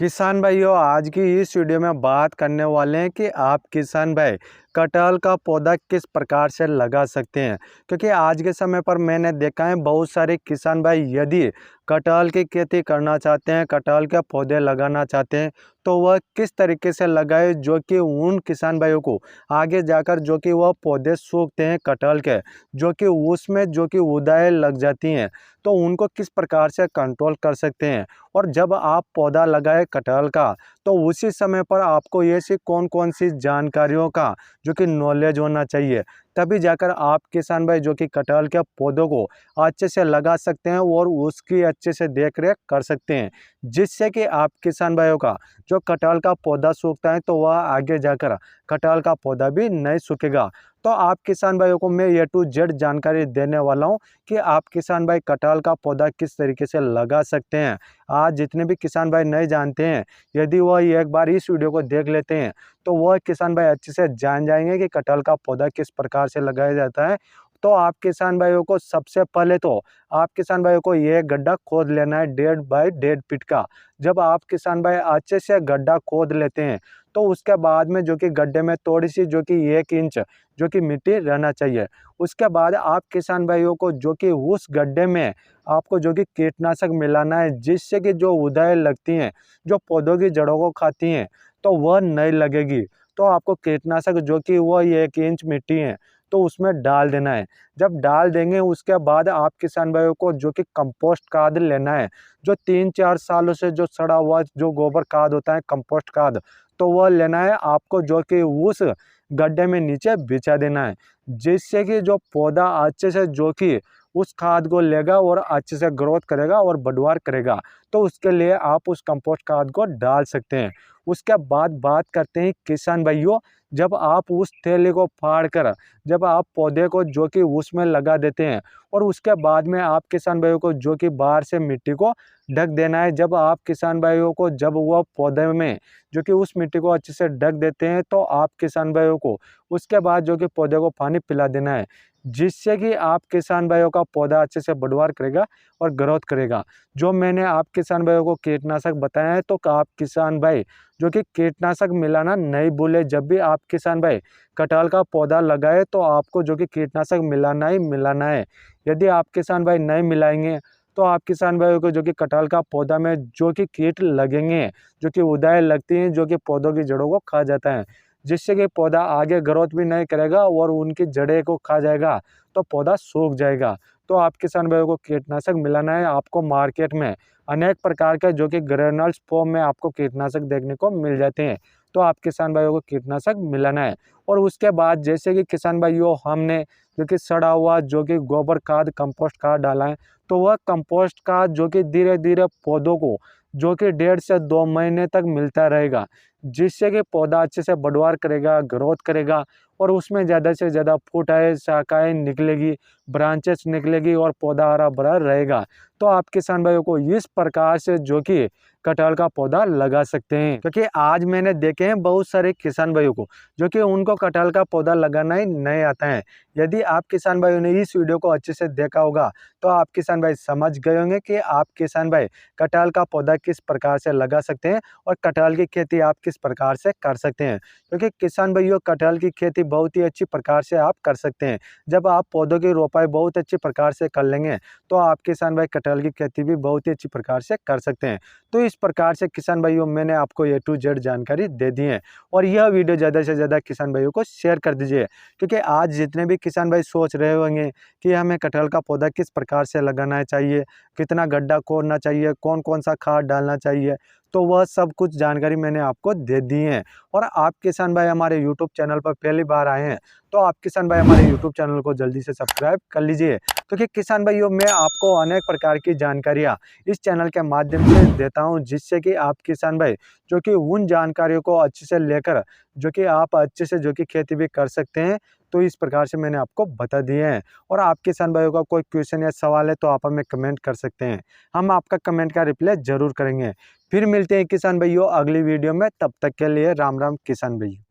किसान भाइयों, आज की इस वीडियो में बात करने वाले हैं कि आप किसान भाई कटहल का पौधा किस प्रकार से लगा सकते हैं। क्योंकि आज के समय पर मैंने देखा है बहुत सारे किसान भाई यदि कटहल की खेती करना चाहते हैं, कटहल के पौधे लगाना चाहते हैं, तो वह किस तरीके से लगाए जो कि उन किसान भाइयों को आगे जाकर जो कि वह पौधे सूखते हैं कटहल के, जो कि उसमें जो कि उदाएँ लग जाती हैं, तो उनको किस प्रकार से कंट्रोल कर सकते हैं। और जब आप पौधा लगाए कटहल का, तो उसी समय पर आपको ऐसी कौन-कौन सी जानकारियों का जो कि नॉलेज होना चाहिए, तभी जाकर आप किसान भाई जो कि कटहल के पौधों को अच्छे से लगा सकते हैं और उसकी अच्छे से देख-रेख कर सकते हैं। जिससे कि आप किसान भाइयों का जो कटहल का पौधा सूखता है, तो वह आगे जाकर कटहल का पौधा भी नहीं सूखेगा। तो आप किसान भाइयों को मैं ए टू जेड जानकारी देने वाला हूँ कि आप किसान भाई कटहल का पौधा किस तरीके से लगा सकते हैं। आज जितने भी किसान भाई नहीं जानते हैं, यदि वह एक बार इस वीडियो को देख लेते हैं, तो वह किसान भाई अच्छे से जान जाएंगे कि कटहल का पौधा किस प्रकार से लगाया जाता है। तो आप किसान भाइयों को सबसे पहले तो आप किसान भाइयों को ये गड्ढा खोद लेना है 1.5 बाई 1.5 फीट का। जब आप किसान भाई अच्छे से गड्ढा खोद लेते हैं, तो उसके बाद में जो कि गड्ढे में थोड़ी सी जो कि 1 इंच जो कि मिट्टी रहना चाहिए। उसके बाद आप किसान भाइयों को जो कि उस गड्ढे में आपको जो कि कीटनाशक मिलाना है, जिससे कि जो उदाएँ लगती हैं, जो पौधों की जड़ों को खाती हैं, तो वह नहीं लगेगी। तो आपको कीटनाशक जो कि वह 1 इंच मिट्टी है, तो उसमें डाल देना है। जब डाल देंगे उसके बाद आप किसान भाइयों को जो कि कंपोस्ट खाद लेना है। जो 3-4 सालों से जो सड़ा हुआ जो गोबर खाद होता है, कंपोस्ट खाद, तो वह लेना है आपको जो कि उस गड्ढे में नीचे बिछा देना है। जिससे कि जो पौधा अच्छे से जो कि उस खाद को लेगा और अच्छे से ग्रोथ करेगा और बढ़वार करेगा। तो उसके लिए आप उस कंपोस्ट खाद को डाल सकते हैं। उसके बाद बात करते हैं किसान भाइयों, जब आप उस थैले को फाड़ कर जब आप पौधे को जो कि उसमें लगा देते हैं, और उसके बाद में आप किसान भाइयों को जो कि बाहर से मिट्टी को ढक देना है। जब आप किसान भाइयों को जब वह पौधे में जो कि उस मिट्टी को अच्छे से ढक देते हैं, तो आप किसान भाइयों को उसके बाद जो कि पौधे को पानी पिला देना है। जिससे कि आप किसान भाइयों का पौधा अच्छे से बढ़वार करेगा और ग्रोथ करेगा। जो मैंने आप किसान भाइयों को कीटनाशक बताया है, तो आप किसान भाई जो कि कीटनाशक मिलाना नहीं भूलें। जब भी आप किसान भाई कटहल का पौधा लगाए, तो आपको जो कि कीटनाशक मिलाना ही मिलाना है। यदि आप किसान भाई नहीं मिलाएंगे, तो आप किसान भाइयों को जो कि कटहल का पौधा में जो कि कीट लगेंगे, जो कि उदाएँ लगती हैं, जो कि पौधों की जड़ों को खा जाता है। जिससे कि पौधा आगे ग्रोथ भी नहीं करेगा और उनकी जड़ें को खा जाएगा, तो पौधा सूख जाएगा। तो आप किसान भाइयों को कीटनाशक मिलाना है। आपको मार्केट में अनेक प्रकार के जो कि ग्रेन्युल्स फॉर्म में आपको कीटनाशक देखने को मिल जाते हैं। तो आप किसान भाइयों को कीटनाशक मिलाना है। और उसके बाद जैसे कि किसान भाइयों हमने जो कि सड़ा हुआ जो कि गोबर खाद, कंपोस्ट खाद डाला है, तो वह कंपोस्ट खाद जो कि धीरे-धीरे पौधों को जो कि 1.5 से 2 महीने तक मिलता रहेगा। जिससे कि पौधा अच्छे से बढ़वार करेगा, ग्रोथ करेगा और उसमें ज़्यादा से ज़्यादा फूट आए, शाखाएँ निकलेगी, ब्रांचेस निकलेगी और पौधा हरा-भरा रहेगा। तो आप किसान भाइयों को इस प्रकार से जो कि कटहल का पौधा लगा सकते हैं। क्योंकि आज मैंने देखे हैं बहुत सारे किसान भाइयों को जो कि उनको कटहल का पौधा लगाना ही नहीं आता है। यदि आप किसान भाइयों ने इस वीडियो को अच्छे से देखा होगा, तो आप किसान भाई समझ गए होंगे कि आप किसान भाई कटहल का पौधा किस प्रकार से लगा सकते हैं और कटहल की खेती आप किस प्रकार से कर सकते हैं। क्योंकि किसान भाइयों कटहल की खेती बहुत ही अच्छी प्रकार से आप कर सकते हैं। जब आप पौधों की रोपाई बहुत अच्छी प्रकार से कर लेंगे, तो आप किसान भाई कटहल की खेती भी बहुत ही अच्छी प्रकार से कर सकते हैं। तो इस प्रकार से किसान भाइयों मैंने आपको ए टू जेड जानकारी दे दी है। और यह वीडियो ज़्यादा से ज़्यादा किसान भाइयों को शेयर कर दीजिए। क्योंकि आज जितने भी किसान भाई सोच रहे होंगे कि हमें कटहल का पौधा किस प्रकार से लगाना चाहिए, कितना गड्ढा खोदना चाहिए, कौन-कौन सा खाद डालना चाहिए, तो वह सब कुछ जानकारी मैंने आपको दे दी है। और आप किसान भाई हमारे यूट्यूब चैनल पर पहली बार आए हैं, तो आप किसान भाई हमारे यूट्यूब चैनल को जल्दी से सब्सक्राइब कर लीजिए। क्योंकि किसान भाइयों मैं आपको अनेक प्रकार की जानकारियाँ इस चैनल के माध्यम से देता हूँ, जिससे कि आप किसान भाई जो कि उन जानकारियों को अच्छे से लेकर जो कि आप अच्छे से जो कि खेती भी कर सकते हैं। तो इस प्रकार से मैंने आपको बता दिए हैं। और आप किसान भाइयों का कोई क्वेश्चन या सवाल है, तो आप हमें कमेंट कर सकते हैं। हम आपका कमेंट का रिप्लाई ज़रूर करेंगे। फिर मिलते हैं किसान भाइयों अगली वीडियो में, तब तक के लिए राम राम किसान भाइयों।